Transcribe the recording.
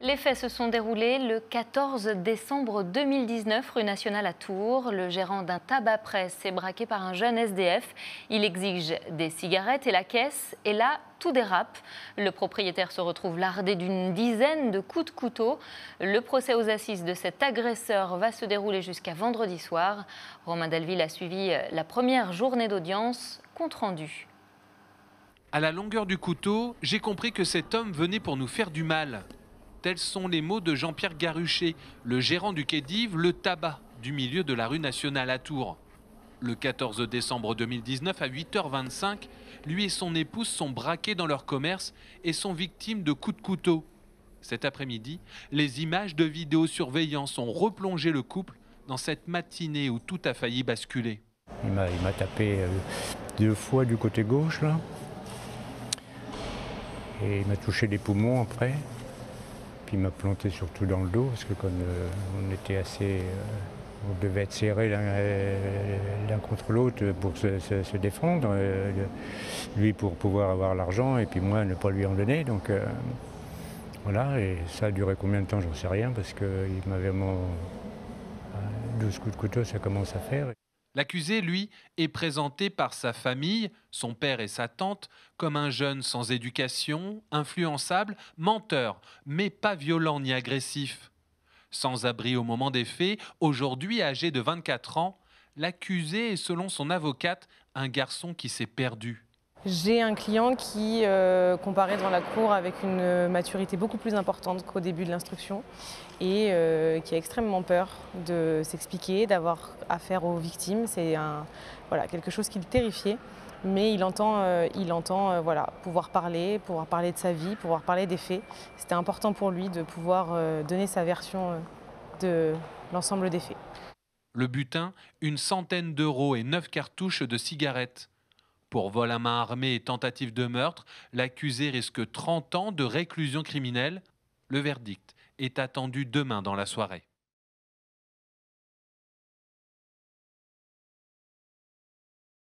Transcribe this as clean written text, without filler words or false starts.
Les faits se sont déroulés le 14 décembre 2019, rue Nationale à Tours. Le gérant d'un tabac-presse est braqué par un jeune SDF. Il exige des cigarettes et la caisse. Et là, tout dérape. Le propriétaire se retrouve lardé d'une dizaine de coups de couteau. Le procès aux assises de cet agresseur va se dérouler jusqu'à vendredi soir. Romain Delville a suivi la première journée d'audience. Compte rendu. À la longueur du couteau, j'ai compris que cet homme venait pour nous faire du mal. Tels sont les mots de Jean-Pierre Garuchet, le gérant du quai d'Yves, le tabac du milieu de la rue Nationale à Tours. Le 14 décembre 2019 à 8h25, lui et son épouse sont braqués dans leur commerce et sont victimes de coups de couteau. Cet après-midi, les images de vidéosurveillance ont replongé le couple dans cette matinée où tout a failli basculer. Il m'a tapé 2 fois du côté gauche là. Et il m'a touché les poumons après. Puis il m'a planté surtout dans le dos, parce que comme on était assez. On devait être serrés l'un contre l'autre pour se défendre. Lui pour pouvoir avoir l'argent et puis moi ne pas lui en donner. Donc voilà, et ça a duré combien de temps, j'en sais rien, parce qu'il m'avait vraiment 12 coups de couteau, ça commence à faire. L'accusé, lui, est présenté par sa famille, son père et sa tante, comme un jeune sans éducation, influençable, menteur, mais pas violent ni agressif. Sans abri au moment des faits, aujourd'hui âgé de 24 ans, l'accusé est, selon son avocate, un garçon qui s'est perdu. J'ai un client qui comparaît devant la cour avec une maturité beaucoup plus importante qu'au début de l'instruction et qui a extrêmement peur de s'expliquer, d'avoir affaire aux victimes. C'est voilà, quelque chose qui le terrifiait, mais il entend voilà, pouvoir parler de sa vie, pouvoir parler des faits. C'était important pour lui de pouvoir donner sa version de l'ensemble des faits. Le butin, une centaine d'euros et 9 cartouches de cigarettes. Pour vol à main armée et tentative de meurtre, l'accusé risque 30 ans de réclusion criminelle. Le verdict est attendu demain dans la soirée.